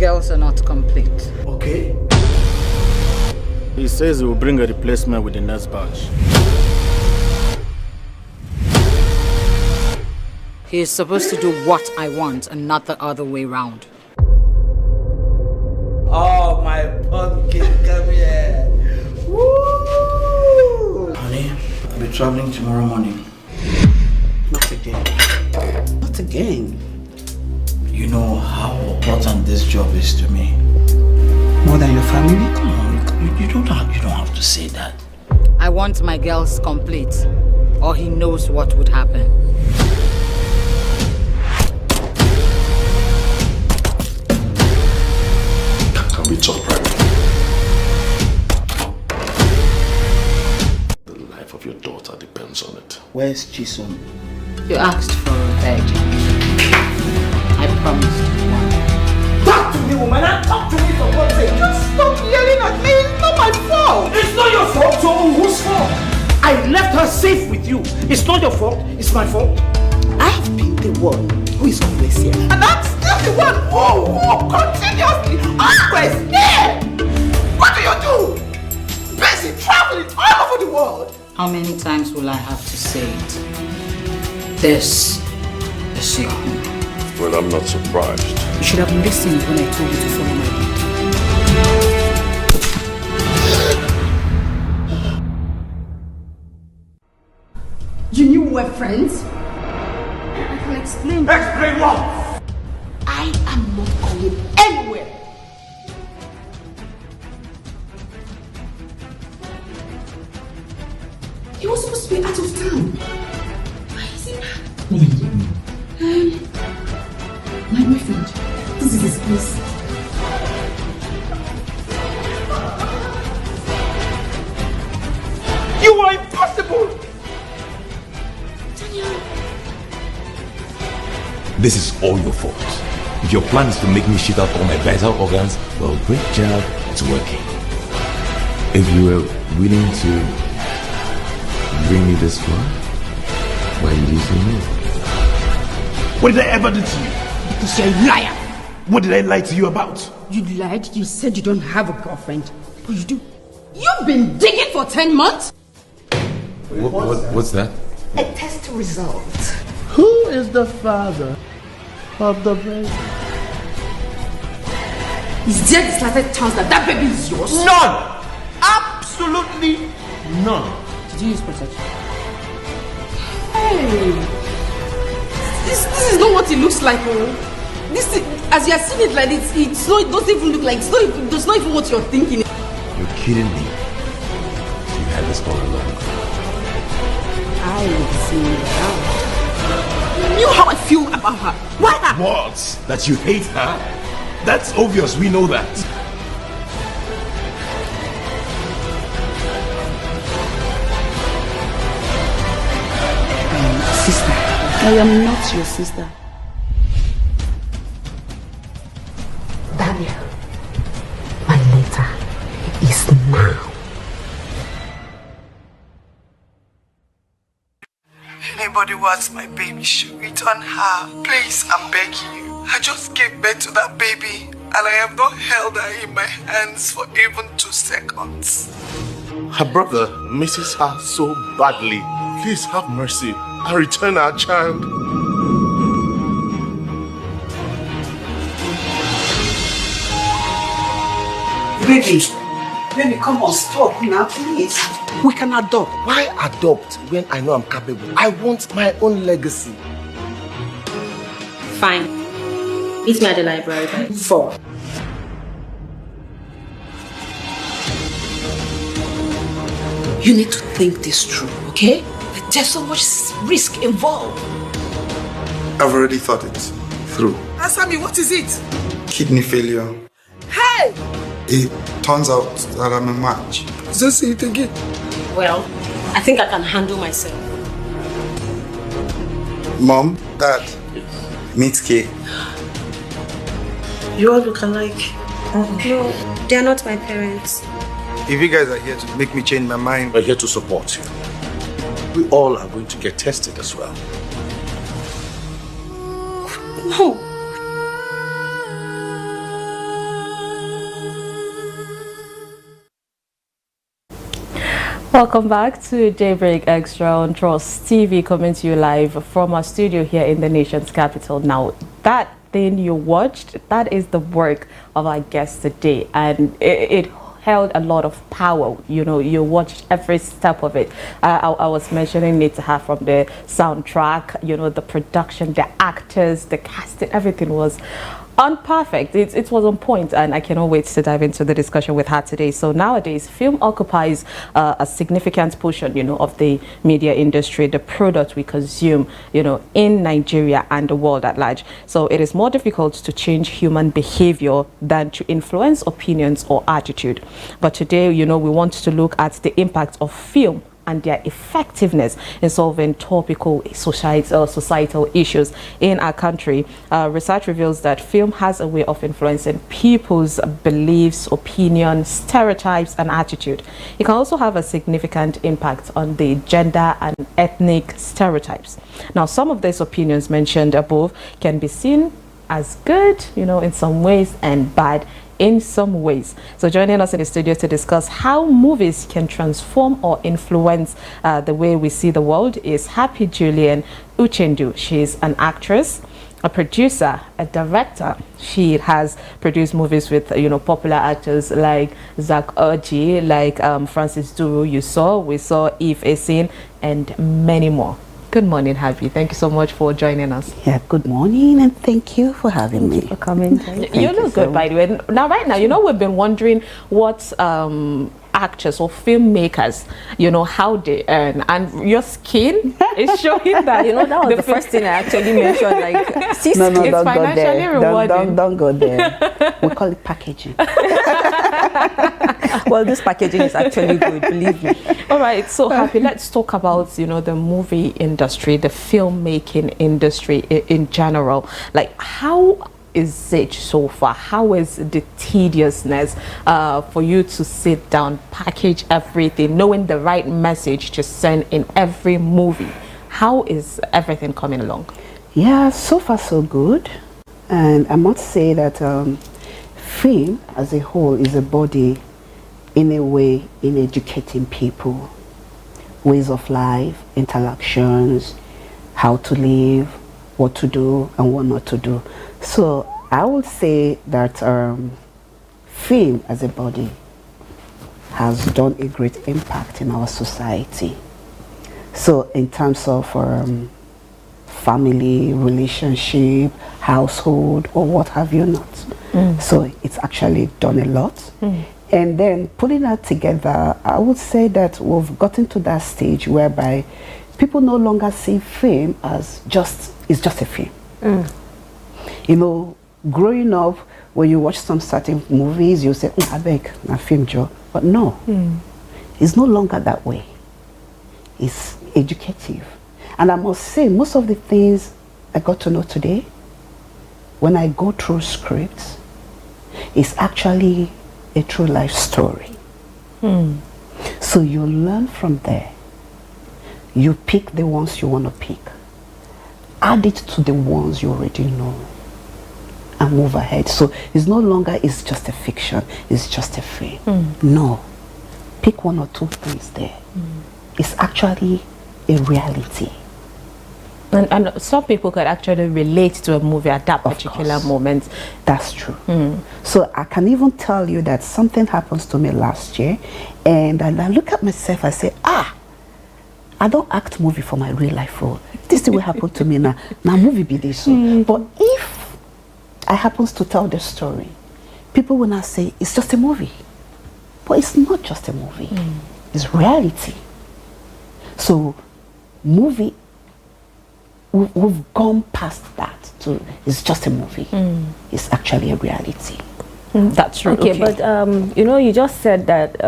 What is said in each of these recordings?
girls are not complete. Okay. He says he will bring a replacement with the next batch. He is supposed to do what I want and not the other way round. Oh, my pumpkin, come here. Woo! Honey, I'll be traveling tomorrow morning. Not again. Not again. You know how important this job is to me. More than your family? Come on, you don't have to say that. I want my girls complete, or he knows what would happen. Can we talk privately? The life of your daughter depends on it. Where's Chisom? You asked for a bed. I promised one. Talk to me, woman, and talk to me for God's sake. Just stop yelling at me. It's not my fault. It's not your fault, so whose fault? I left her safe with you. It's not your fault. It's my fault. I've been the one who is always here. And I'm still the one who continuously always here. What do? Busy traveling all over the world. How many times will I have to say it? This is your home. Well, I'm not surprised. You should have listened when I told you to follow my lead. You knew we were friends? I can explain. Explain what? I am not going anywhere. He was supposed to be out of town. Why is he back? What are you doing? My boyfriend. This is his place. You are impossible. Daniel. This is all your fault. If your plan is to make me shit out all my vital organs, well, great job, it's working. If you were willing to bring me this far, why did you say no? What did I ever do to you? Because you're a liar. What did I lie to you about? You lied. You said you don't have a girlfriend. But you do. You've been digging for 10 months? What's that? A test result. Who is the father of the baby? Is there the slightest chance that that baby is yours? None! Absolutely none. Did you use protection? Hey! This is not what it looks like, oh. This is, as you are seeing it like this, it's not, it doesn't even look like, it's not even what you're thinking. You're kidding me. You had this all along. I see how. You knew how I feel about her. Why her? What? That you hate her? That's obvious, we know that. Sister, I am not your sister. Daniel, my letter is now. Anybody wants my baby should return her. Please, I'm begging you. I just gave birth to that baby and I have not held her in my hands for even 2 seconds. Her brother misses her so badly. Please have mercy and return our child. Baby, come on, stop now, please. We can adopt. Why adopt when I know I'm capable? I want my own legacy. Fine. Meet me at the library by 4. You need to think this through, okay? There's so much risk involved. I've already thought it through. Asami, what is it? Kidney failure. Hey! It turns out that I'm a match. Just say it again. Well, I think I can handle myself. Mom, Dad, meet Kay. You all look alike. No, they are not my parents. If you guys are here to make me change my mind, We're here to support you. We all are going to get tested as well. No. Welcome back to Daybreak Extra on Trust TV, coming to you live from our studio here in the nation's capital. Now, that thing you watched, that is the work of our guest today, and it held a lot of power. You know, you watched every step of it. I was mentioning it to her, from the soundtrack, you know, the production, the actors, the casting, everything was perfect. It was on point, and I cannot wait to dive into the discussion with her today. So nowadays, film occupies a significant portion, you know, of the media industry, the product we consume, you know, in Nigeria and the world at large. So it is more difficult to change human behavior than to influence opinions or attitude. But today, you know, we want to look at the impact of film and their effectiveness in solving topical societal issues in our country. Research reveals that film has a way of influencing people's beliefs, opinions, stereotypes, and attitude. It can also have a significant impact on the gender and ethnic stereotypes. Now, some of these opinions mentioned above can be seen as good, you know, in some ways, and bad in some ways. So joining us in the studio to discuss how movies can transform or influence the way we see the world is Happy Julian Uchendu. She's an actress, a producer, a director. She has produced movies with, you know, popular actors like Zach Oji, like Francis Duru. We saw Eve Esin, and many more. Good morning, Happy. Thank you so much for joining us. Yeah, good morning, and thank you for having me. For coming. You look good, by the way. Now, right now, you know, we've been wondering what actors or filmmakers, you know, how they earn, and your skin is showing that. You know, that was the first thing I actually mentioned. Like, no, it's don't financially go there. rewarding. Don't go there. We call it packaging. Well, this packaging is actually good, believe me. All right, so Happy, let's talk about, you know, the movie industry, the filmmaking industry in general. Like, how is it so far? How is the tediousness for you to sit down, package everything, knowing the right message to send in every movie? How is everything coming along? Yeah, so far so good. And I must say that film as a whole is a body, in a way, in educating people, ways of life, interactions, how to live, what to do and what not to do. So I would say that film as a body has done a great impact in our society. So in terms of family, relationship, household, or what have you not. So it's actually done a lot. And then putting that together, I would say that we've gotten to that stage whereby people no longer see film as it's just a film. You know, growing up, when you watch some certain movies, you say, I beg, a film job. But no, it's no longer that way. It's educative. And I must say, most of the things I got to know today, when I go through scripts, it's actually a true life story. So you learn from there. You pick the ones you want to pick. Add it to the ones you already know and move ahead. So it's no longer it's just a fiction, it's just a film. No. Pick one or two things there. It's actually a reality. And some people could actually relate to a movie at that particular moment. That's true. So I can even tell you that something happens to me last year, and I look at myself, I say, I don't act movie for my real life role. This thing will happen to me now. Now movie be this. But if I happens to tell the story, people will not say it's just a movie. But it's not just a movie. It's reality. So movie, we've gone past that to it's just a movie. It's actually a reality. That's true. Okay, but you know, you just said that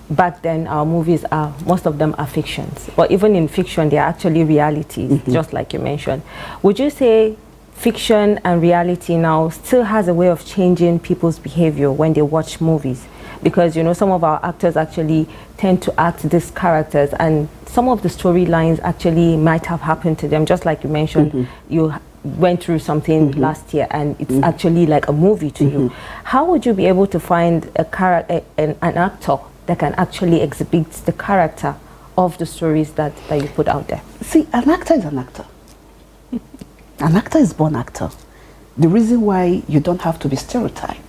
back then our movies are, most of them are fictions. But even in fiction, they are actually realities, just like you mentioned. Would you say fiction and reality now still has a way of changing people's behavior when they watch movies? Because, you know, some of our actors actually tend to act these characters, and some of the storylines actually might have happened to them, just like you mentioned. You went through something last year, and it's actually like a movie to you. How would you be able to find a an actor that can actually exhibit the character of the stories that you put out there? See, an actor is an actor. An actor is born actor. The reason why you don't have to be stereotyped.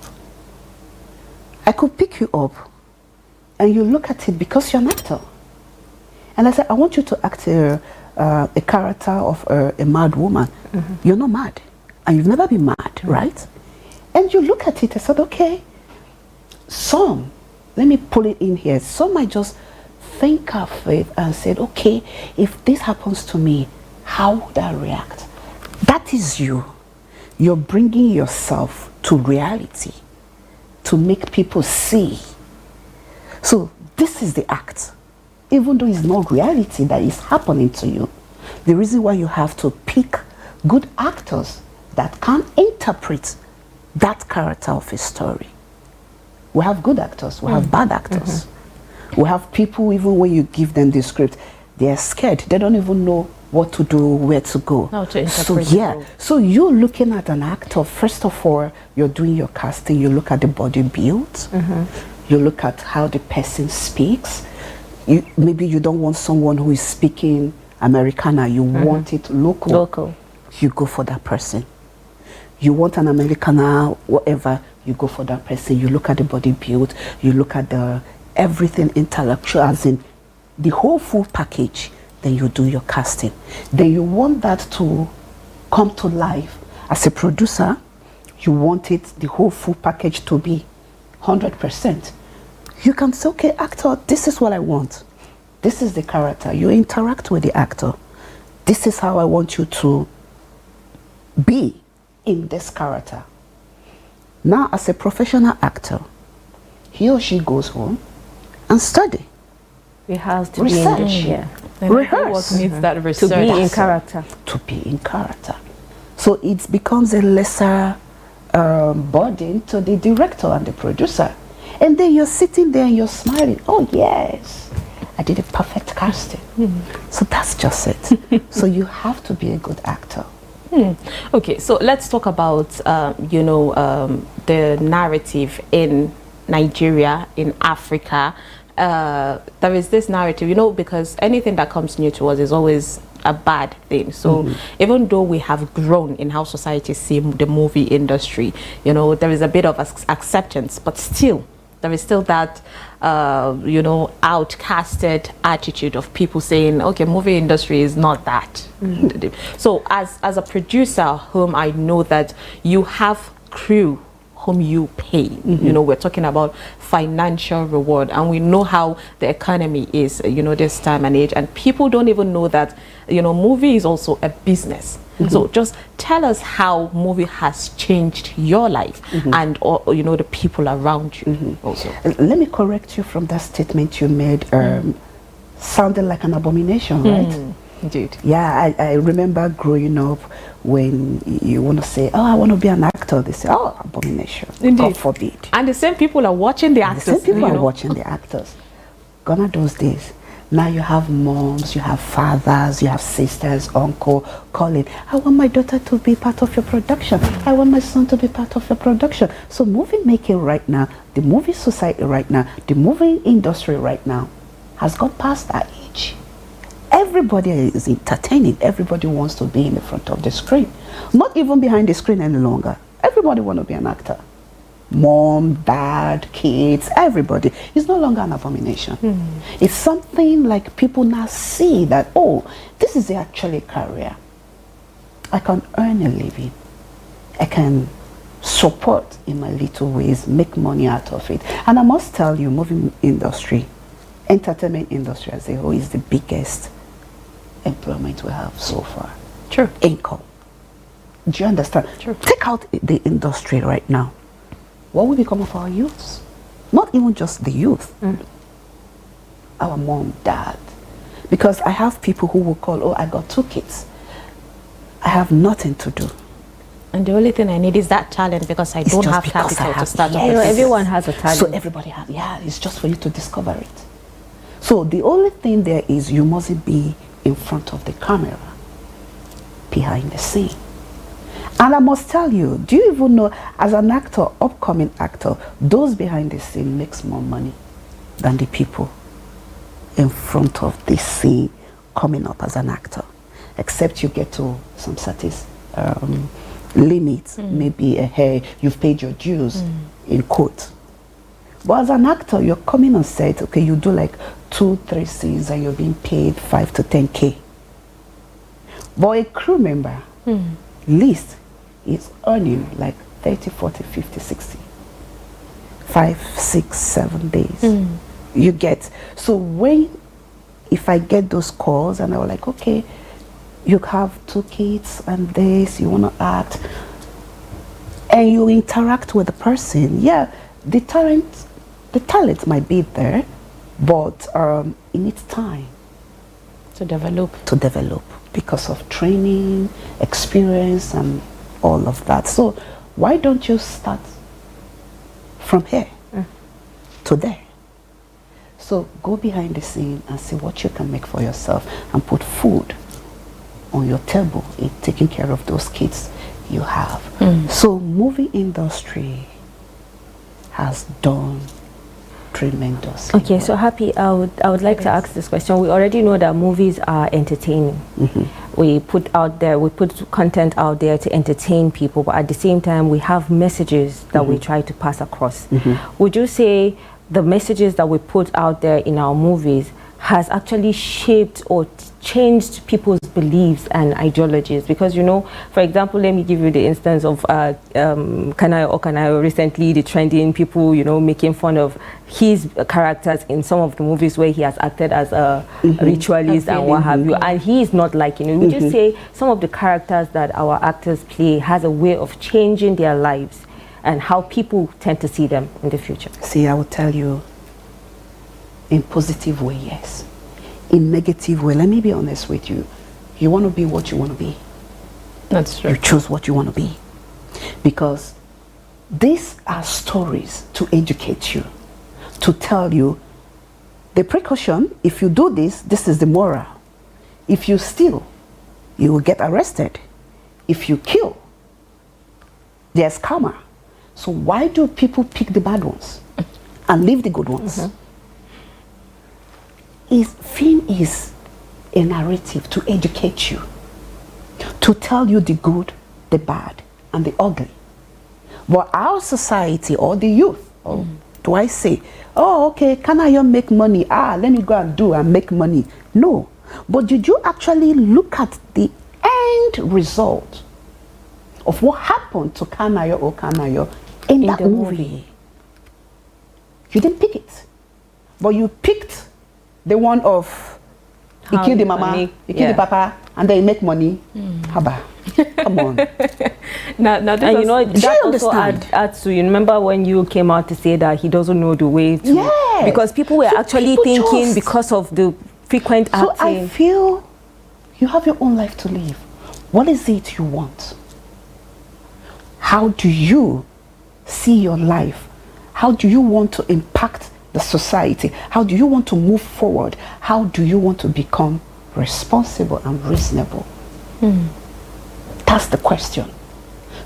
I could pick you up and you look at it because you're an actor. And I said, I want you to act a character of a mad woman. You're not mad. And you've never been mad, right? And you look at it and said, okay, some, let me pull it in here. Some might just think of it and said, okay, if this happens to me, how would I react? That is you. You're bringing yourself to reality to make people see. So this is the act. Even though it's not reality that is happening to you, the reason why you have to pick good actors that can interpret that character of a story. We have good actors, we have bad actors. We have people, even when you give them the script, they're scared. They don't even know what to do, where to go. How to So interpret yeah, so you're looking at an actor, first of all, you're doing your casting, you look at the body build, you look at how the person speaks. Maybe you don't want someone who is speaking Americana, you want it local. You go for that person. You want an Americana, whatever, you go for that person. You look at the body build, you look at the everything intellectual, as in the whole full package. Then you do your casting. Then you want that to come to life. As a producer, you want it, the whole full package, to be 100%. You can say, okay, actor, this is what I want. This is the character. You interact with the actor. This is how I want you to be in this character. Now, as a professional actor, he or she goes home and study. It has to research. be in, Rehearse. What needs that research? To be in character. To be in character. So it becomes a lesser burden to the director and the producer. And then you're sitting there and you're smiling. Oh, yes, I did a perfect casting. So that's just it. So you have to be a good actor. Okay, so let's talk about, the narrative in Nigeria, in Africa. There is this narrative, because anything that comes new to us is always a bad thing. So even though we have grown in how society sees the movie industry, there is a bit of acceptance, but still, there is still that, outcasted attitude of people saying, okay, movie industry is not that. So as a producer whom I know that you have crew whom you pay, we're talking about financial reward, and we know how the economy is, this time and age, and people don't even know that, movie is also a business. So just tell us how movie has changed your life and the people around you also. Let me correct you from that statement you made, sounded like an abomination, right? Indeed. Yeah, I remember growing up, when you want to say, oh, I want to be an actor, they say, oh, abomination. Indeed. God forbid. And the same people are watching the actors. The same people are watching the actors. Gone are those days. Now you have moms, you have fathers, you have sisters, uncle calling, I want my daughter to be part of your production. I want my son to be part of your production. So movie making right now, the movie society right now, the movie industry right now has gone past that age. Everybody is entertaining. Everybody wants to be in the front of the screen. Not even behind the screen any longer. Everybody wants to be an actor. Mom, dad, kids, everybody. It's no longer an abomination. It's something like people now see that, oh, this is actually a career. I can earn a living. I can support in my little ways, make money out of it. And I must tell you, movie industry, entertainment industry as a whole is the biggest employment we have so far. True. Income. Do you understand? True. Take out the industry right now. What will become of our youths? Not even just the youth. Our mom, dad. Because I have people who will call, oh, I got 2 kids. I have nothing to do. And the only thing I need is that talent, because I don't have capital to start off. Everyone has a talent. So everybody has, it's just for you to discover it. So the only thing there is you mustn't be in front of the camera, behind the scene. And I must tell you, do you even know, as an actor, upcoming actor, those behind the scene makes more money than the people in front of this scene coming up as an actor, except you get to some certain limits. Maybe hey, you've paid your dues, in quote. But as an actor, you're coming on set, okay, you do like 2-3 scenes and you're being paid 5 to 10K. But a crew member, least, is earning like 30, 40, 50, 60. 5, 6, 7 days. You get. So if I get those calls and I was like, okay, you have 2 kids and this, you want to act, and you interact with the person, yeah, the talent might be there, but it needs time to develop. Because of training, experience, and all of that. So why don't you start from here to there? So go behind the scene and see what you can make for yourself and put food on your table in taking care of those kids you have. So movie industry has done tremendous. Okay, so Happy, I would like to ask this question. We already know that movies are entertaining. We put content out there to entertain people, but at the same time we have messages that we try to pass across. Would you say the messages that we put out there in our movies has actually shaped or changed people's beliefs and ideologies? Because, you know, for example, let me give you the instance of Kanayo recently, the trending people, you know, making fun of his characters in some of the movies where he has acted as a ritualist and what have you, and he is not liking it. Would you say some of the characters that our actors play has a way of changing their lives and how people tend to see them in the future? See, I will tell you, in positive way, yes. In negative way, let me be honest with you. You want to be what you want to be. That's true. You choose what you want to be. Because these are stories to educate you, to tell you the precaution. If you do this, this is the moral. If you steal, you will get arrested. If you kill, there's karma. So why do people pick the bad ones and leave the good ones? Film is a narrative to educate you, to tell you the good, the bad, and the ugly. But our society, or the youth, or do I say, oh, okay, can I make money? Let me go and do and make money. No. But did you actually look at the end result of what happened to Kanayo or Kanayo in that movie? You didn't pick it, but you picked the one of he killed the mama, he killed the papa, and they make money. Haba, come on. Now this and you know that also adds to, you remember when you came out to say that he doesn't know the way to, because people were actually thinking because of the frequent acting. So I feel you have your own life to live. What is it you want? How do you see your life? How do you want to impact the society? How do you want to move forward? How do you want to become responsible and reasonable? That's the question.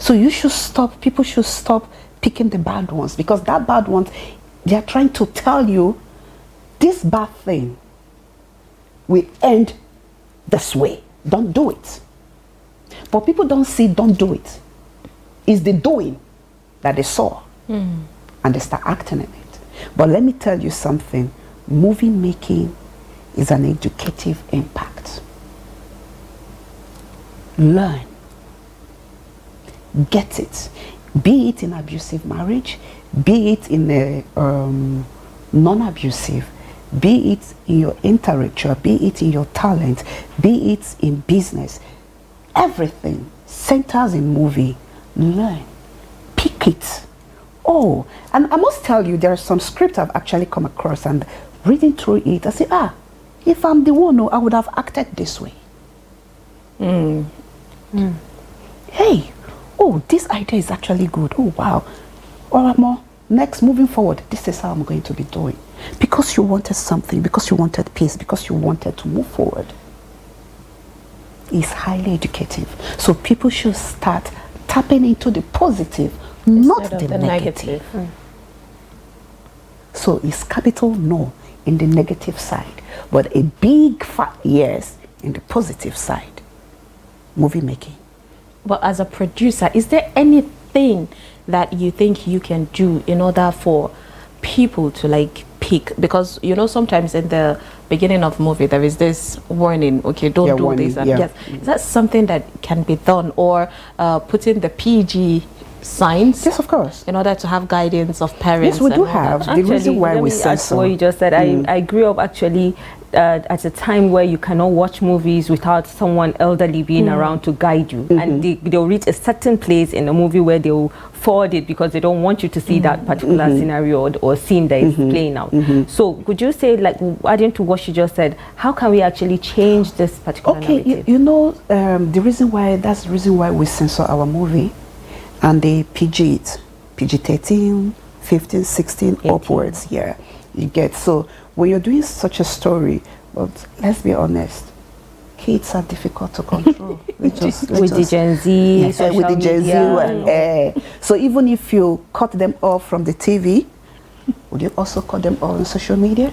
So you should stop, people should stop picking the bad ones, because that bad ones, they are trying to tell you this bad thing will end this way. Don't do it. But people don't see, don't do it. It's the doing that they saw, and they start acting in it. But let me tell you something, movie making is an educative impact. Learn. Get it. Be it in abusive marriage, be it in a non-abusive, be it in your intellectual, be it in your talent, be it in business. Everything centers in movie. Learn. Pick it. Oh, and I must tell you, there are some scripts I've actually come across, and reading through it, I say, if I'm the one, I would have acted this way. Hey, oh, this idea is actually good. Oh, wow. Or more, next, moving forward, this is how I'm going to be doing. Because you wanted something, because you wanted peace, because you wanted to move forward. It's highly educative. So people should start tapping into the positive, not the negative. So it's capital no in the negative side, but a big fat yes in the positive side. Movie making. But as a producer, is there anything that you think you can do in order for people to like pick? Because you know, sometimes in the beginning of movie there is this warning, okay, don't do warning, this, and yes, is that something that can be done, or put in the PG signs? Yes, of course. In order to have guidance of parents. Yes, we do have. The reason why we censor. What you just said, I grew up actually at a time where you cannot watch movies without someone elderly being around to guide you, and they'll reach a certain place in a movie where they'll forward it because they don't want you to see that particular scenario or scene that is playing out. So could you say, like, adding to what you just said, how can we actually change this particular narrative? you know, that's the reason why we censor our movie and the PG-13, 15, 16 18. Upwards. Yeah, you get. So when you're doing such a story, but let's be honest, kids are difficult to control. With the Gen Z, with the Gen Z. So even if you cut them off from the TV, would you also cut them off on social media?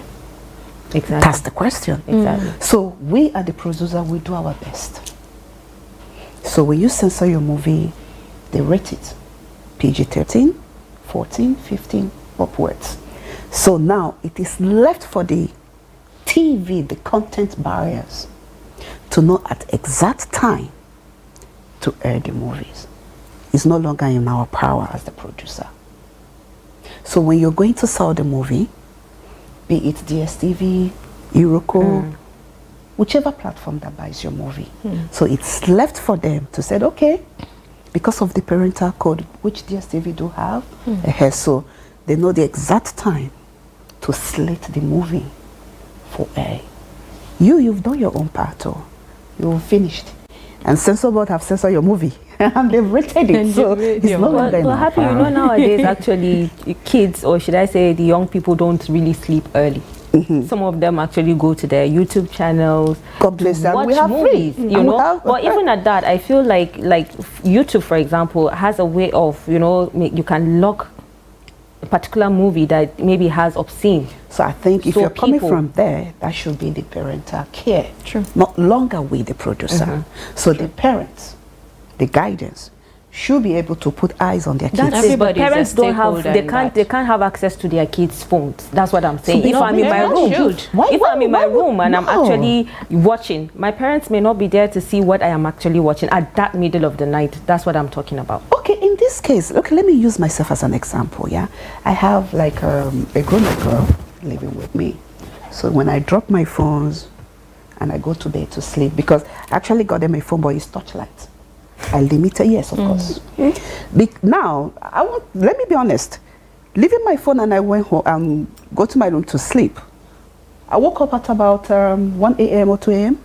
Exactly. That's the question. Exactly. So we are the producer, we do our best. So when you censor your movie, they rate it PG-13, 14, 15, upwards. So now it is left for the TV, the content barriers, to know at exact time to air the movies. It's no longer in our power as the producer. So when you're going to sell the movie, be it DSTV, Euroco, whichever platform that buys your movie. So it's left for them to say, okay, because of the parental code, which DSTV do have, so they know the exact time to slate the movie for air. You've done your own part, you've finished. And censor board have censored your movie and they've rated it. So it's no longer in our Happy, power. you know, nowadays actually kids, or should I say the young people, don't really sleep early. Some of them actually go to their YouTube channels. God bless them. Watch We have movies, free. you know. But even at that, I feel like YouTube, for example, has a way of, you know, you can lock a particular movie that maybe has obscene. So I think if you're coming from there, that should be the parental care. True. Not longer with the producer. So the parents, the guidance, should be able to put eyes on their kids. That's it, but parents don't have, they can't have access to their kids' phones. That's what I'm saying. If I'm in my room, if I'm in my room and I'm actually watching, my parents may not be there to see what I am actually watching at that middle of the night. That's what I'm talking about. Okay, in this case, okay, let me use myself as an example, yeah? I have like a grown-up girl living with me. So when I drop my phones and I go to bed to sleep, because I actually got them a phone, but it's touchlight. I limited, yes, of course. Now, let me be honest. Leaving my phone and I went home, go to my room to sleep. I woke up at about 1 a.m. or 2 a.m.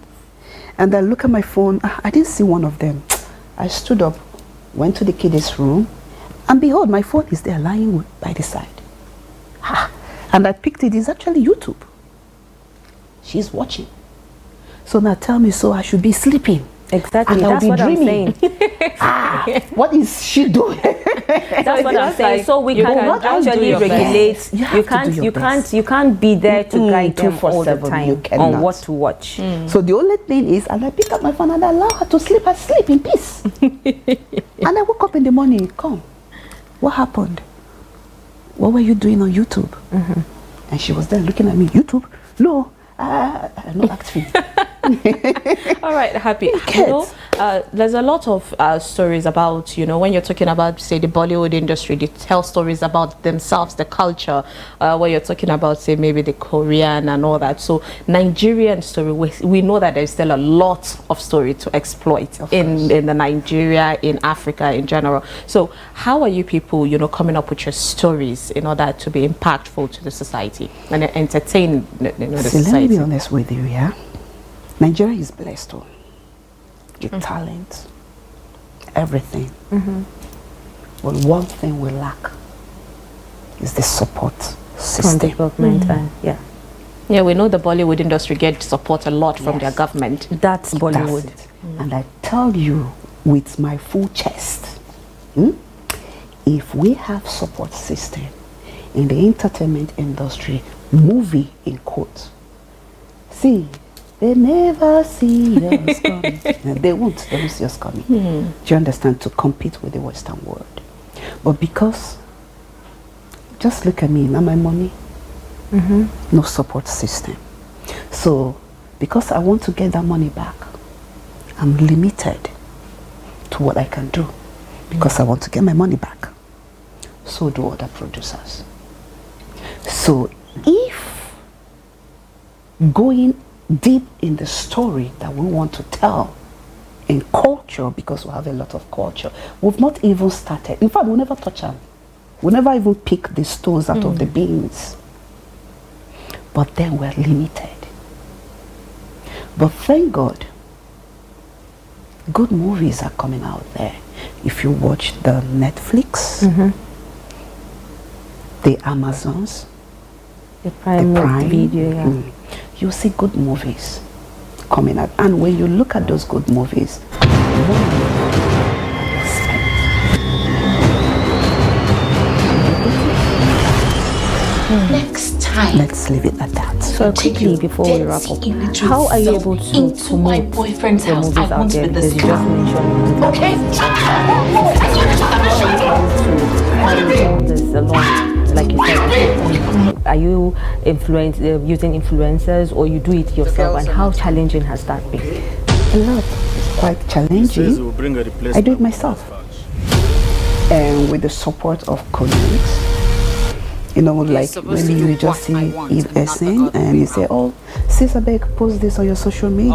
and I look at my phone. I didn't see one of them. I stood up, went to the kid's room, and behold, my phone is there lying by the side. And I picked it. It's actually YouTube. She's watching. So now tell me, so I should be sleeping. Exactly, that's what I'm saying. What is she doing? That's what I'm saying. So we can actually regulate. You can't be there to guide them all the time on what to watch. So the only thing is, and I pick up my phone and I allow her to sleep. I sleep in peace. And I woke up in the morning. Come, what happened? What were you doing on YouTube? And she was there looking at me. YouTube? No, no acting. All right, Happy. You know, there's a lot of stories about, you know, when you're talking about, say, the Bollywood industry, they tell stories about themselves, the culture. When you're talking about, say, maybe the Korean and all that. So Nigerian story, we know that there's still a lot of story to exploit in the Nigeria, in Africa in general. So how are you people, you know, coming up with your stories in order to be impactful to the society and entertain the society? Let me be honest with you, yeah? Nigeria is blessed with talent, everything. But one thing we lack is the support system. From the government, yeah, we know the Bollywood industry gets support a lot from their government. That's Bollywood. That's it. And I tell you with my full chest, if we have support system, in the entertainment industry, movie in quotes. See, they never see us coming. No, they won't see us coming. Do you understand? To compete with the Western world. But because, just look at me, now my money, no support system. So, because I want to get that money back, I'm limited to what I can do. Because I want to get my money back. So do other producers. So if going deep in the story that we want to tell in culture, because we have a lot of culture, we've not even started. In fact, we never touch them. We never even pick the stones out of the beans. But then we're limited. But thank God, good movies are coming out there. If you watch the Netflix, the Amazons, the Prime Video, you see good movies coming out. And when you look at those good movies, next time, let's leave it at that. So quickly before we wrap up, how are you able to into my boyfriend's the house? movies I out want there? with Because this you just mentioned okay. all this along, like you said. Are you using influencers, or you do it yourself? And how challenging has that been? A lot. It's quite challenging. I do it myself, and with the support of colleagues. You know, like when you just see Eve Essen and you say, oh, sis, I beg, post this on your social media.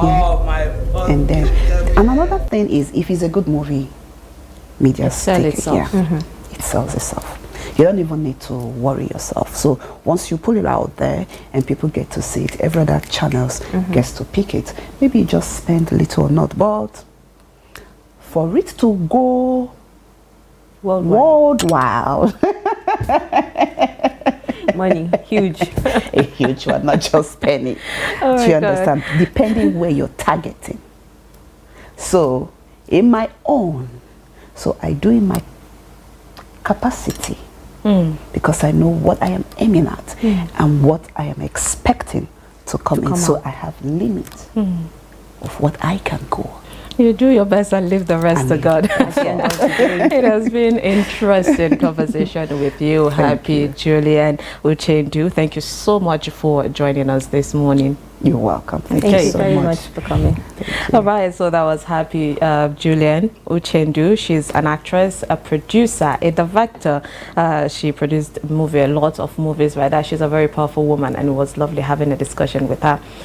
And then, and another thing is, if it's a good movie, media sells itself. It sells itself. You don't even need to worry yourself. So once you pull it out there and people get to see it, every other channels gets to pick it. Maybe you just spend a little or not, but for it to go worldwide. Money, huge. A huge one, not just penny. Oh Do you understand? Depending where you're targeting. So, in my own, so I do in my capacity, because I know what I am aiming at and what I am expecting to come in. So I have limits of what I can go. You do your best and leave the rest to God. It has been interesting conversation with you. Happy Julian Uchendu. Thank you so much for joining us this morning. You're welcome. Thank you very much for coming. All right, so that was Happy Julian Uchendu. She's an actress, a producer, a director. She produced a lot of movies, right? She's a very powerful woman, and it was lovely having a discussion with her.